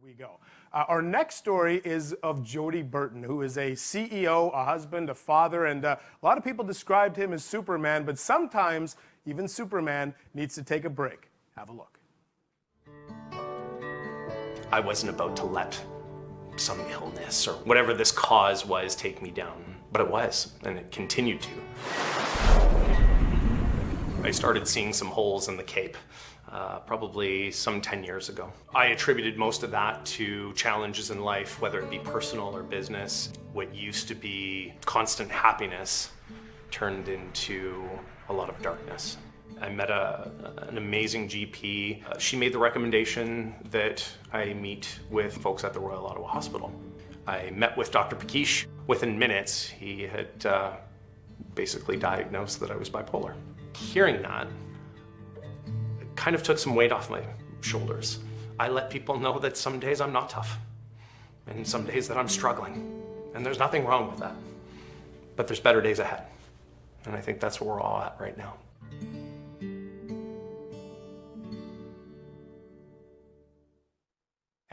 We go. Our next story is of Jody Burton, who is a CEO, a husband, a father, and a lot of people described him as Superman, but sometimes even Superman needs to take a break. Have a look. I wasn't about to let some illness or whatever this cause was take me down, but it was, and it continued to. I started seeing some holes in the cape. Probably some 10 years ago. I attributed most of that to challenges in life, whether it be personal or business. What used to be constant happiness turned into a lot of darkness. I met an amazing GP. She made the recommendation that I meet with folks at the Royal Ottawa Hospital. I met with Dr. Pakish. Within minutes, he had basically diagnosed that I was bipolar. Hearing that, kind of took some weight off my shoulders. I let people know that some days I'm not tough, and some days that I'm struggling, and there's nothing wrong with that. But there's better days ahead, and I think that's where we're all at right now.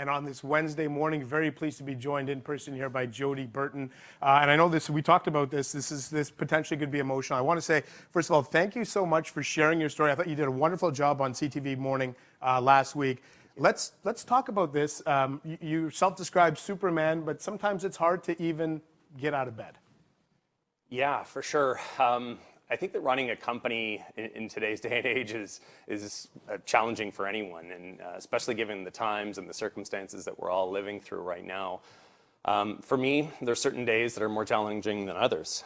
And on this Wednesday morning, very pleased to be joined in person here by Jody Burton. And I know we talked about this. This potentially could be emotional. I want to say, first of all, thank you so much for sharing your story. I thought you did a wonderful job on CTV Morning last week. Let's talk about this. You self-described Superman, but sometimes it's hard to even get out of bed. Yeah, for sure. I think that running a company in today's day and age is challenging for anyone, and especially given the times and the circumstances that we're all living through right now. For me, there's certain days that are more challenging than others.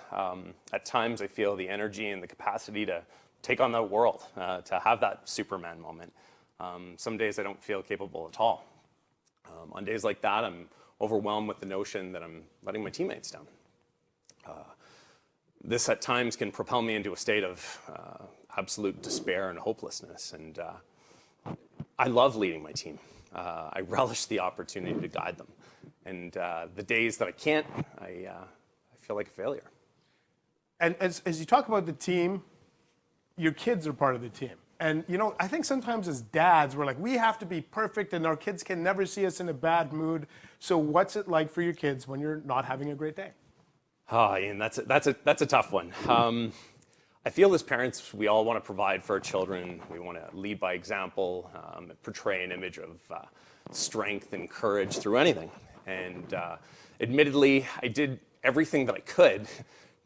At times, I feel the energy and the capacity to take on the world, to have that Superman moment. Some days I don't feel capable at all. On days like that, I'm overwhelmed with the notion that I'm letting my teammates down. This at times can propel me into a state of absolute despair and hopelessness. And I love leading my team. I relish the opportunity to guide them. And the days that I can't, I feel like a failure. And as you talk about the team, your kids are part of the team. And, you know, I think sometimes as dads, we're like, we have to be perfect and our kids can never see us in a bad mood. So what's it like for your kids when you're not having a great day? Oh, Ian, that's a tough one. I feel as parents, we all want to provide for our children. We want to lead by example, portray an image of strength and courage through anything. And admittedly, I did everything that I could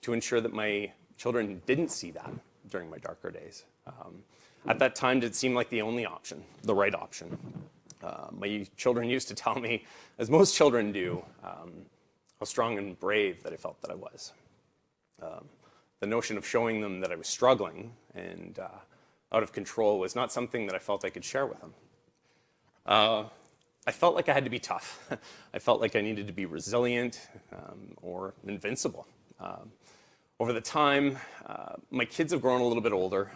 to ensure that my children didn't see that during my darker days. At that time, it seemed like the only option, the right option. My children used to tell me, as most children do, how strong and brave that I felt that I was. The notion of showing them that I was struggling and out of control was not something that I felt I could share with them. I felt like I had to be tough. I felt like I needed to be resilient or invincible. Over the time, my kids have grown a little bit older.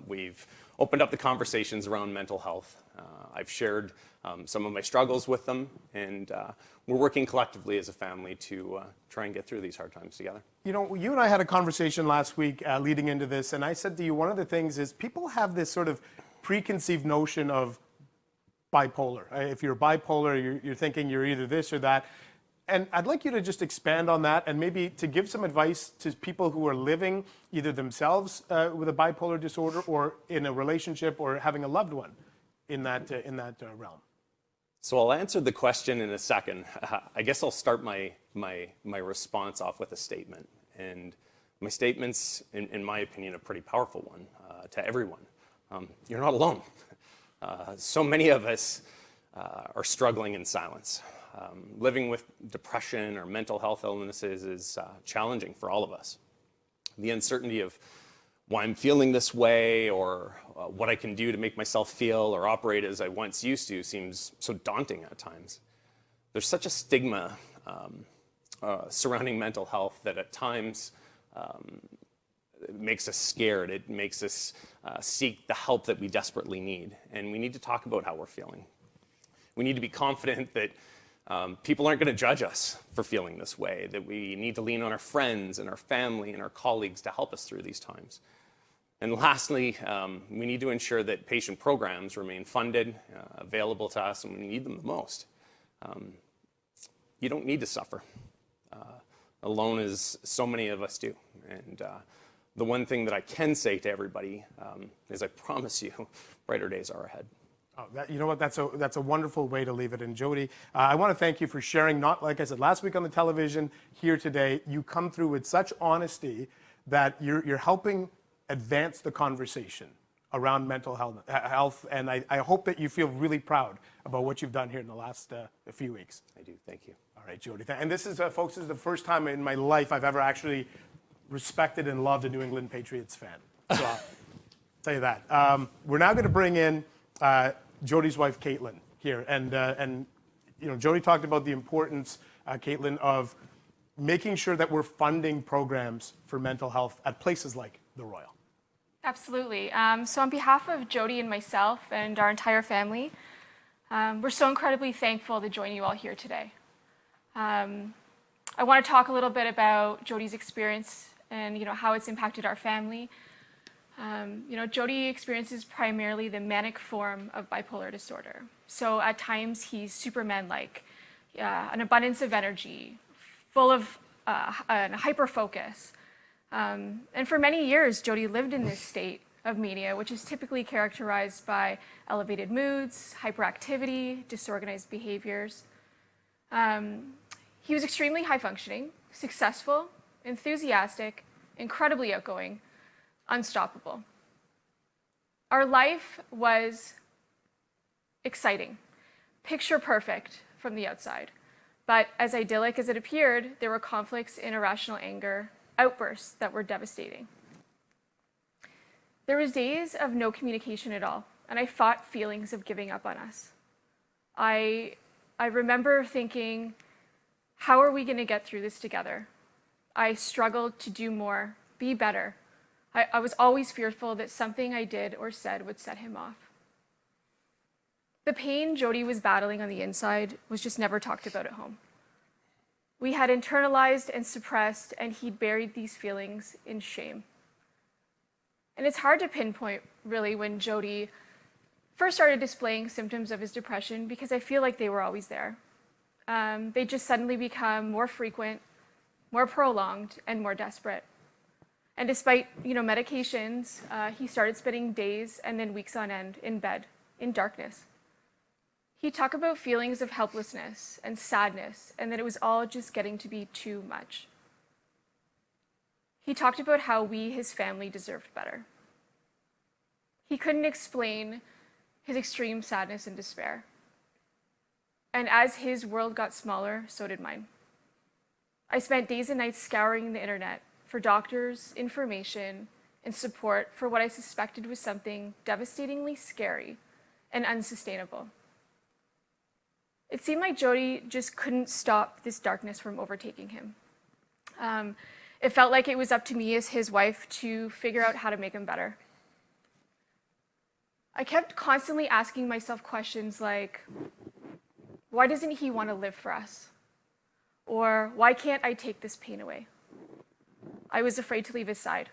We've opened up the conversations around mental health. I've shared some of my struggles with them, and we're working collectively as a family to try and get through these hard times together. You know, you and I had a conversation last week leading into this, and I said to you, one of the things is people have this sort of preconceived notion of bipolar. If you're bipolar, you're thinking you're either this or that. And I'd like you to just expand on that and maybe to give some advice to people who are living either themselves with a bipolar disorder or in a relationship or having a loved one in that realm. So I'll answer the question in a second. I guess I'll start my response off with a statement. And my statement's, in my opinion, a pretty powerful one to everyone. You're not alone. So many of us are struggling in silence. Living with depression or mental health illnesses is challenging for all of us. The uncertainty of why I'm feeling this way or what I can do to make myself feel or operate as I once used to seems so daunting at times. There's such a stigma surrounding mental health that at times it makes us scared. It makes us seek the help that we desperately need. And we need to talk about how we're feeling. We need to be confident that people aren't going to judge us for feeling this way, that we need to lean on our friends and our family and our colleagues to help us through these times. And lastly, we need to ensure that patient programs remain funded, available to us, and we need them the most. You don't need to suffer alone, as so many of us do. And the one thing that I can say to everybody is I promise you, brighter days are ahead. Oh, you know what? That's a wonderful way to leave it. And Jody, I want to thank you for sharing. Not like I said last week on the television, here today. You come through with such honesty that you're helping advance the conversation around mental health. And I hope that you feel really proud about what you've done here in the last few weeks. I do. Thank you. All right, Jody. And this is, folks, this is the first time in my life I've ever actually respected and loved a New England Patriots fan. So I'll tell you that. We're now going to bring in Jody's wife, Caitlin, here. And you know, Jody talked about the importance, Caitlin, of making sure that we're funding programs for mental health at places like the Royal. Absolutely. So on behalf of Jody and myself and our entire family, we're so incredibly thankful to join you all here today. I want to talk a little bit about Jody's experience and how it's impacted our family. Jody experiences primarily the manic form of bipolar disorder. So at times he's Superman-like, an abundance of energy, full of hyper-focus. And for many years, Jody lived in this state of mania, which is typically characterized by elevated moods, hyperactivity, disorganized behaviors. He was extremely high-functioning, successful, enthusiastic, incredibly outgoing, unstoppable. Our life was exciting, picture perfect from the outside. But as idyllic as it appeared, there were conflicts in irrational anger, outbursts that were devastating. There was days of no communication at all, and I fought feelings of giving up on us. I remember thinking, how are we going to get through this together? I struggled to do more, be better. I was always fearful that something I did or said would set him off. The pain Jody was battling on the inside was just never talked about at home. We had internalized and suppressed, and he'd buried these feelings in shame. And it's hard to pinpoint, really, when Jody first started displaying symptoms of his depression, because I feel like they were always there. They just suddenly become more frequent, more prolonged, and more desperate. And despite, medications, he started spending days and then weeks on end in bed, in darkness. He'd talk about feelings of helplessness and sadness, and that it was all just getting to be too much. He talked about how we, his family, deserved better. He couldn't explain his extreme sadness and despair. And as his world got smaller, so did mine. I spent days and nights scouring the internet for doctors, information, and support for what I suspected was something devastatingly scary and unsustainable. It seemed like Jody just couldn't stop this darkness from overtaking him. It felt like it was up to me as his wife to figure out how to make him better. I kept constantly asking myself questions like, why doesn't he want to live for us? Or why can't I take this pain away? I was afraid to leave his side.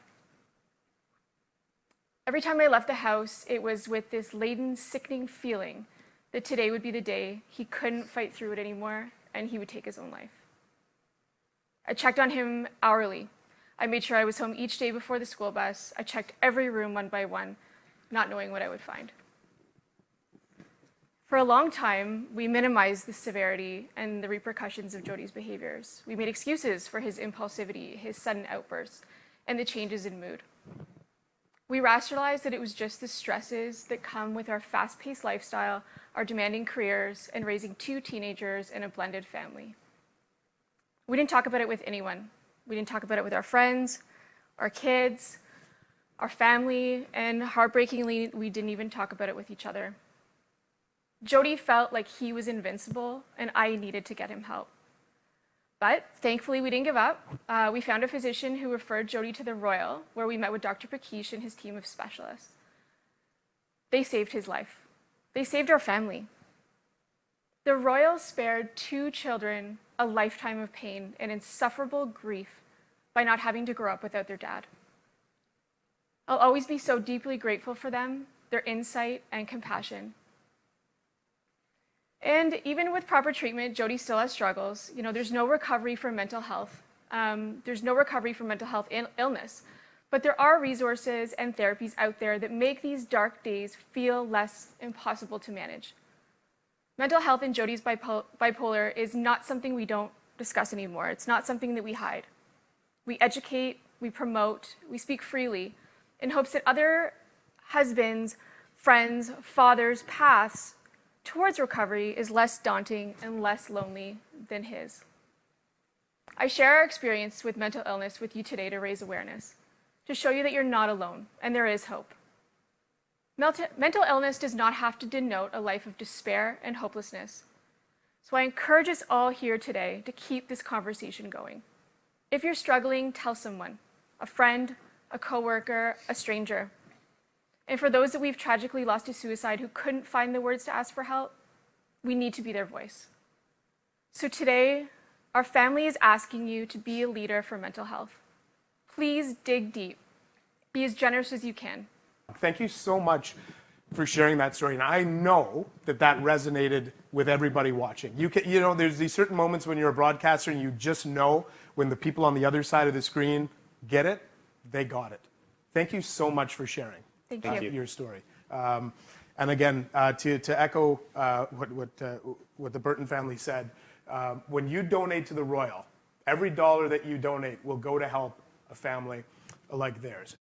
Every time I left the house, it was with this laden, sickening feeling that today would be the day he couldn't fight through it anymore and he would take his own life. I checked on him hourly. I made sure I was home each day before the school bus. I checked every room one by one, not knowing what I would find. For a long time, we minimized the severity and the repercussions of Jody's behaviors. We made excuses for his impulsivity, his sudden outbursts, and the changes in mood. We rationalized that it was just the stresses that come with our fast-paced lifestyle, our demanding careers, and raising 2 teenagers in a blended family. We didn't talk about it with anyone. We didn't talk about it with our friends, our kids, our family, and heartbreakingly, we didn't even talk about it with each other. Jody felt like he was invincible, and I needed to get him help. But thankfully, we didn't give up. We found a physician who referred Jody to the Royal, where we met with Dr. Pakish and his team of specialists. They saved his life. They saved our family. The Royal spared 2 children a lifetime of pain and insufferable grief by not having to grow up without their dad. I'll always be so deeply grateful for them, their insight and compassion. And even with proper treatment, Jody still has struggles. You know, there's no recovery from mental health. There's no recovery from mental health illness. But there are resources and therapies out there that make these dark days feel less impossible to manage. Mental health in Jody's bipolar is not something we don't discuss anymore. It's not something that we hide. We educate, we promote, we speak freely in hopes that other husbands, friends, fathers' paths towards recovery is less daunting and less lonely than his. I share our experience with mental illness with you today to raise awareness, to show you that you're not alone and there is hope. Mental illness does not have to denote a life of despair and hopelessness. So I encourage us all here today to keep this conversation going. If you're struggling, tell someone, a friend, a coworker, a stranger. And for those that we've tragically lost to suicide who couldn't find the words to ask for help, we need to be their voice. So today, our family is asking you to be a leader for mental health. Please dig deep. Be as generous as you can. Thank you so much for sharing that story. And I know that that resonated with everybody watching. You know, there's these certain moments when you're a broadcaster and you just know when the people on the other side of the screen get it, they got it. Thank you so much for sharing. Thank you. Your story. And again, to echo what the Burton family said, when you donate to the Royal, every dollar that you donate will go to help a family like theirs.